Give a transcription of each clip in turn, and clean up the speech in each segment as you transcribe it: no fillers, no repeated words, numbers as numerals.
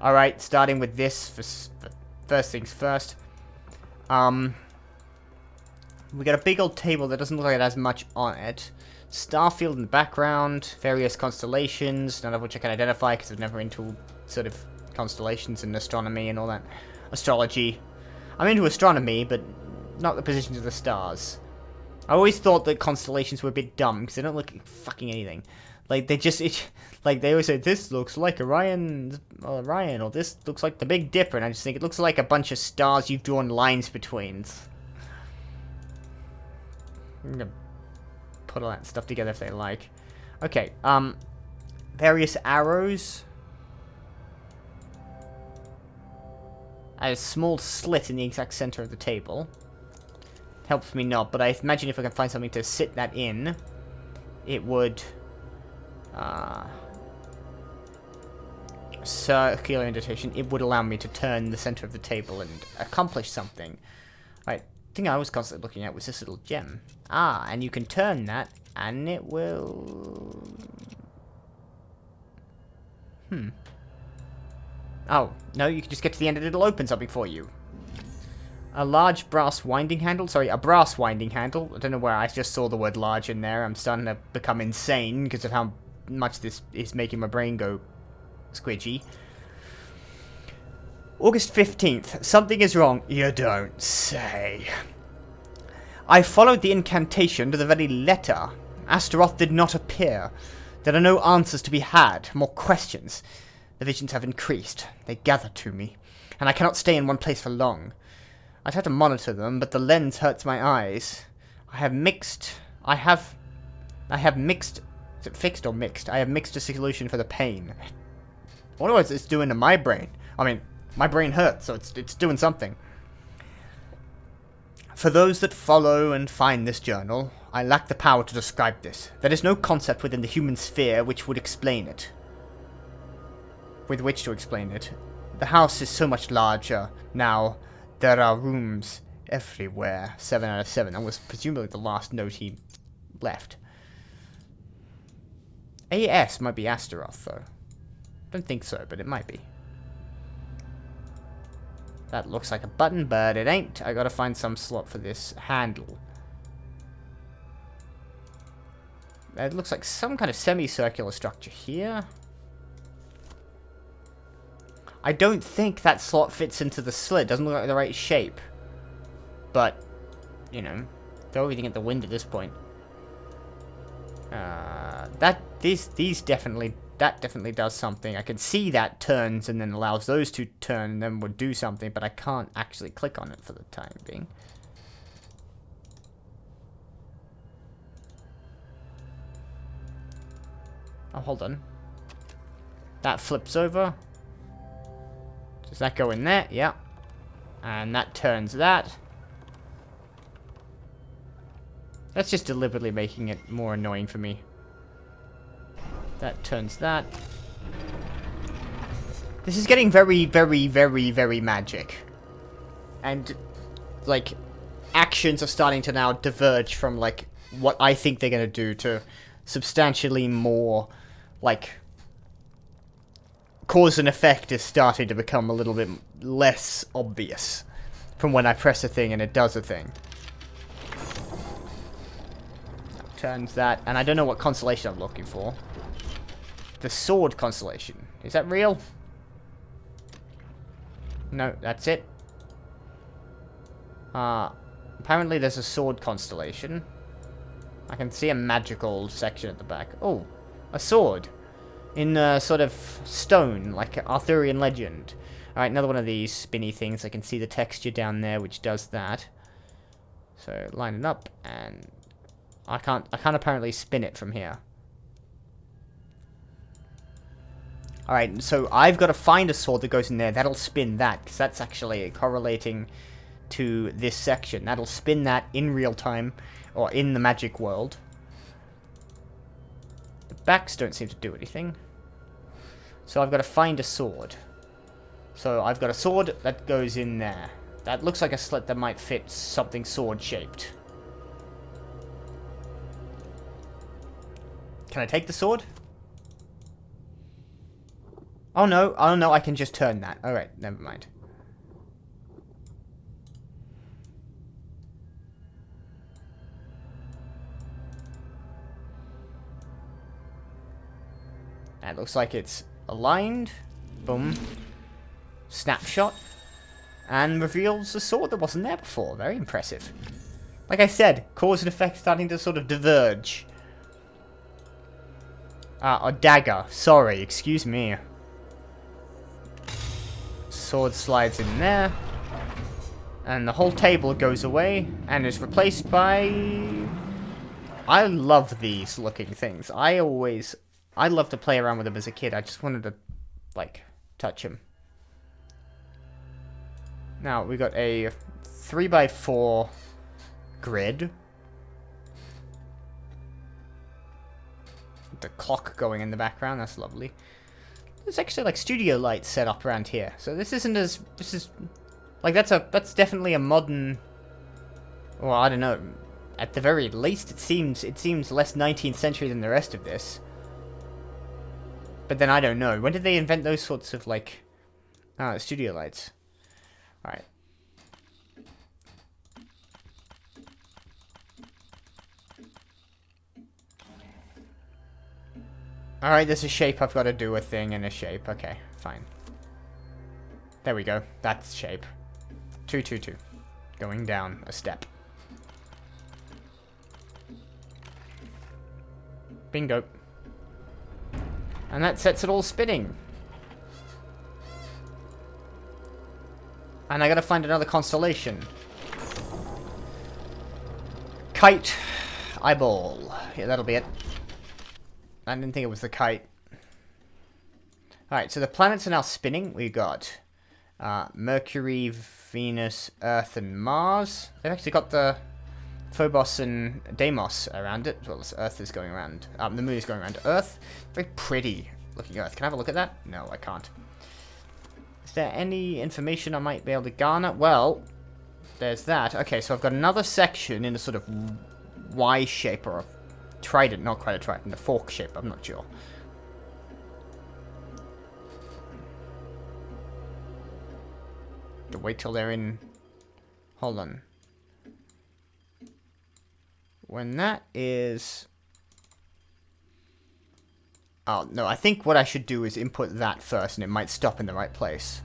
Alright, starting with this for first things first. We got a big old table that doesn't look like it has much on it. Starfield in the background, various constellations, none of which I can identify because I've never into sort of constellations and astronomy and all that. Astrology. I'm into astronomy, but not the positions of the stars. I always thought that constellations were a bit dumb because they don't look like fucking anything. Like they just, like they always say, this looks like Orion, or this looks like the Big Dipper, and I just think it looks like a bunch of stars you've drawn lines between. I'm gonna put all that stuff together if they like. Okay, various arrows. A small slit in the exact center of the table. Helps me not, but I imagine if I can find something to sit that in, it would... circular indentation, it would allow me to turn the center of the table and accomplish something. Right, the thing I was constantly looking at was this little gem. Ah, and you can turn that, and it will... Oh, no, you can just get to the end and it'll open something for you. A large brass winding handle? Sorry, a brass winding handle. I don't know where I just saw the word large in there. I'm starting to become insane because of how much this is making my brain go squidgy. August 15th. Something is wrong. You don't say. I followed the incantation to the very letter. Astaroth did not appear. There are no answers to be had. More questions. The visions have increased. They gather to me. And I cannot stay in one place for long. I try to monitor them, but the lens hurts my eyes. I have mixed... Is it fixed or mixed? I have mixed a solution for the pain. I wonder what it's doing to my brain. I mean, my brain hurts, so it's doing something. For those that follow and find this journal, I lack the power to describe this. There is no concept within the human sphere which would explain it. With which to explain it. The house is so much larger now. There are rooms everywhere. 7 out of 7. That was presumably the last note he left. AS might be Astaroth, though. Don't think so, but it might be. That looks like a button, but it ain't. I gotta find some slot for this handle. It looks like some kind of semicircular structure here. I don't think that slot fits into the slit. Doesn't look like the right shape. But, you know, throw everything at the wind at this point. That definitely does something. I can see that turns and then allows those to turn and then would do something, but I can't actually click on it for the time being. Oh, hold on. That flips over. Does that go in there? Yeah. And that turns that. That's just deliberately making it more annoying for me. That turns that. This is getting very, very, very, very magic. And, like, actions are starting to now diverge from, like, what I think they're going to do to substantially more, like... Cause and effect is starting to become a little bit less obvious from when I press a thing and it does a thing. Turns that, and I don't know what constellation I'm looking for. The sword constellation. Is that real? No, that's it. Apparently there's a sword constellation. I can see a magical section at the back. Oh, a sword. In sort of stone, like Arthurian legend. Alright, another one of these spinny things. I can see the texture down there, which does that. So, line it up, and... I can't apparently spin it from here. Alright, so I've got to find a sword that goes in there. That'll spin that, because that's actually correlating to this section. That'll spin that in real time, or in the magic world. The backs don't seem to do anything. So I've got to find a sword. So I've got a sword that goes in there. That looks like a slit that might fit something sword-shaped. Can I take the sword? Oh no, I can just turn that. Alright, never mind. That looks like it's aligned. Boom. Snapshot. And reveals a sword that wasn't there before. Very impressive. Like I said, cause and effect starting to sort of diverge. A dagger. Sorry, excuse me. Sword slides in there. And the whole table goes away and is replaced by... I love these looking things. I love to play around with them as a kid. I just wanted to, like, touch them. Now, we got a 3x4 grid. The clock going in the background, that's lovely. There's actually, like, studio lights set up around here. So this isn't as... This is... Like, that's definitely a modern... Well, I don't know. At the very least, it seems less 19th century than the rest of this. But then I don't know. When did they invent those sorts of, like... studio lights? Alright. Alright, there's a shape. I've got to do a thing in a shape. Okay, fine. There we go. That's shape. 2, 2, 2. Going down a step. Bingo. And that sets it all spinning. And I gotta find another constellation. Kite. Eyeball. Yeah, that'll be it. I didn't think it was the kite. Alright, so the planets are now spinning. We got Mercury, Venus, Earth, and Mars. They've actually got the Phobos and Deimos around it, as well as Earth is going around. The moon is going around Earth. Very pretty looking Earth. Can I have a look at that? No, I can't. Is there any information I might be able to garner? Well, there's that. Okay, so I've got another section in a sort of Y shape, or a trident, not quite a trident, a fork shape, I'm not sure. Wait till they're in... Hold on. When that is... Oh, no, I think what I should do is input that first, and it might stop in the right place.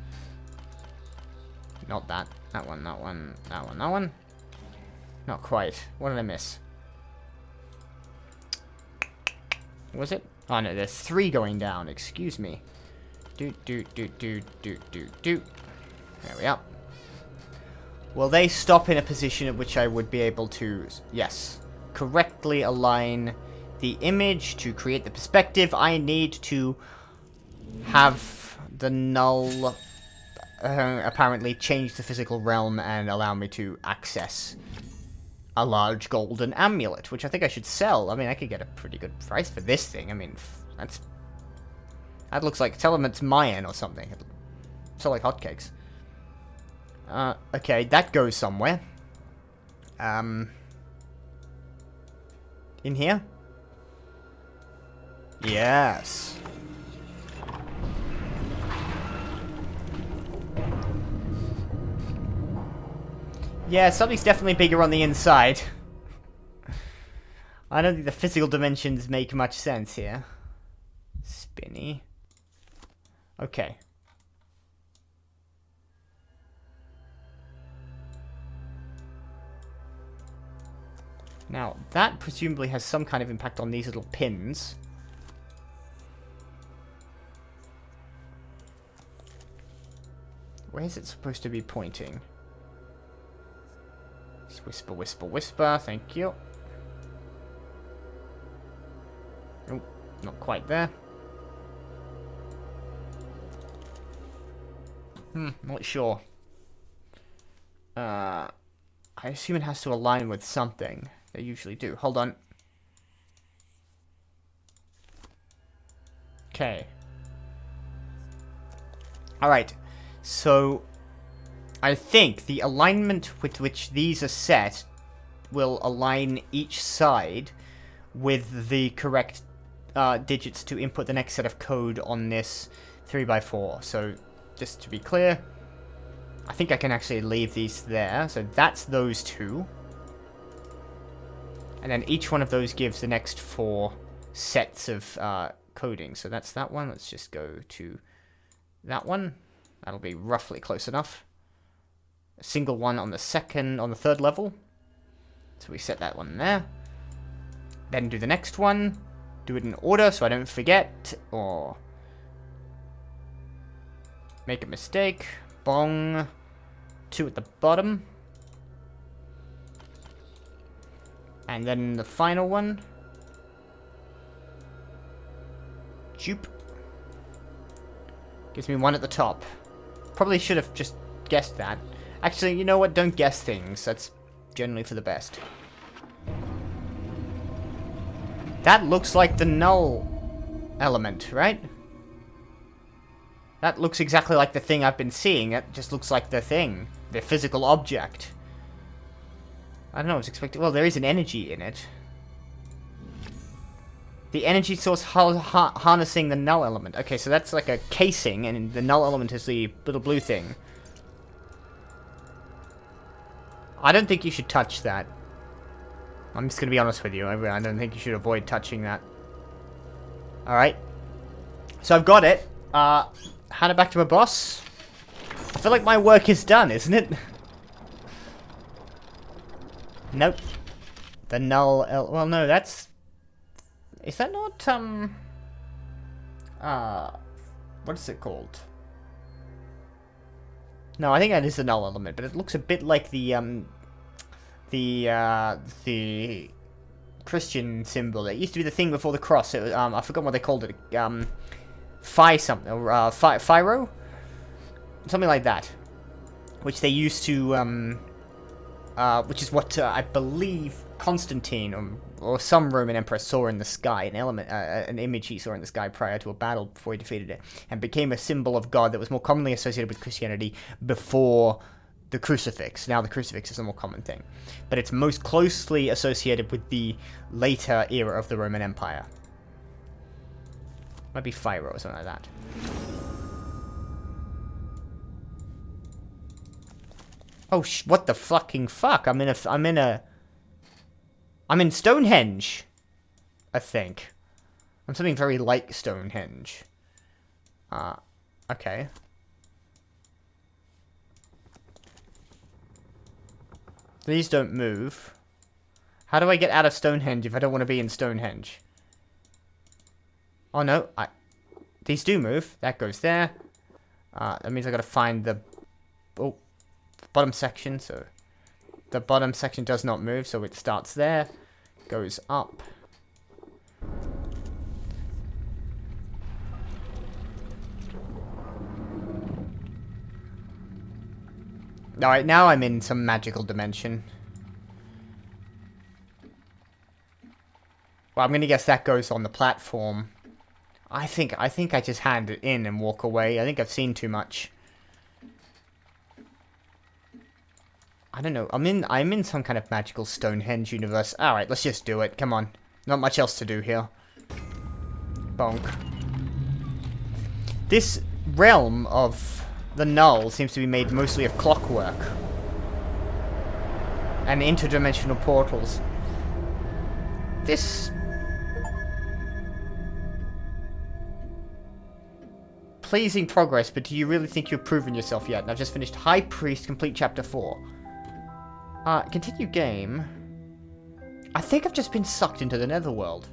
Not that. That one, that one, that one, that one. Not quite. What did I miss? Was it? Oh, no, there's 3 going down. Excuse me. There we are. Will they stop in a position at which I would be able to... Yes. Correctly align the image to create the perspective. I need to have the null apparently change the physical realm and allow me to access a large golden amulet, which I think I should sell. I mean, I could get a pretty good price for this thing. I mean, that looks like... Tell them it's Mayan or something. It'll sell like hotcakes. Okay, that goes somewhere. In here? Yes. Yeah, something's definitely bigger on the inside. I don't think the physical dimensions make much sense here. Spinny. Okay. Now, that presumably has some kind of impact on these little pins. Where is it supposed to be pointing? Just whisper, whisper, whisper. Thank you. Oh, not quite there. Not sure. I assume it has to align with something. They usually do. Hold on. Okay. Alright. So, I think the alignment with which these are set will align each side with the correct digits to input the next set of code on this 3x4. So, just to be clear, I think I can actually leave these there. So that's those two. And then each one of those gives the next 4 sets of coding. So that's that one. Let's just go to that one. That'll be roughly close enough. A single one on the third level. So we set that one there. Then do the next one. Do it in order so I don't forget or make a mistake. Bong. 2 at the bottom. And then the final one. Joop. Gives me 1 at the top. Probably should have just guessed that. Actually, you know what? Don't guess things. That's generally for the best. That looks like the null element, right? That looks exactly like the thing I've been seeing. That just looks like the thing. The physical object. I don't know, I was expecting... Well, there is an energy in it. The energy source harnessing the null element. Okay, so that's like a casing, and the null element is the little blue thing. I don't think you should touch that. I'm just going to be honest with you. I don't think you should avoid touching that. Alright. So I've got it. Hand it back to my boss. I feel like my work is done, isn't it? Nope. The null... well, no, that's... Is that not, what is it called? No, I think that is the null element, but it looks a bit like the Christian symbol. It used to be the thing before the cross. It was, I forgot what they called it. Phi something, or Phiro? Something like that. Which they used to, which is what I believe Constantine or some Roman emperor saw in the sky, an image he saw in the sky prior to a battle before he defeated it, and became a symbol of God that was more commonly associated with Christianity before the crucifix. Now the crucifix is a more common thing, but it's most closely associated with the later era of the Roman Empire. Might be Phiro or something like that. Oh, what the fucking fuck? I'm in Stonehenge, I think. I'm something very like Stonehenge. Okay. These don't move. How do I get out of Stonehenge if I don't want to be in Stonehenge? Oh no, these do move. That goes there. That means I gotta find the bottom section, so the bottom section does not move, so it starts there, goes up. Alright, now I'm in some magical dimension. Well, I'm gonna guess that goes on the platform. I think I just hand it in and walk away. I think I've seen too much. I don't know. I'm in some kind of magical Stonehenge universe. Alright, let's just do it. Come on. Not much else to do here. Bonk. This realm of the Null seems to be made mostly of clockwork. And interdimensional portals. This... pleasing progress, but do you really think you've proven yourself yet? And I've just finished High Priest, complete chapter 4. Continue game. I think I've just been sucked into the netherworld.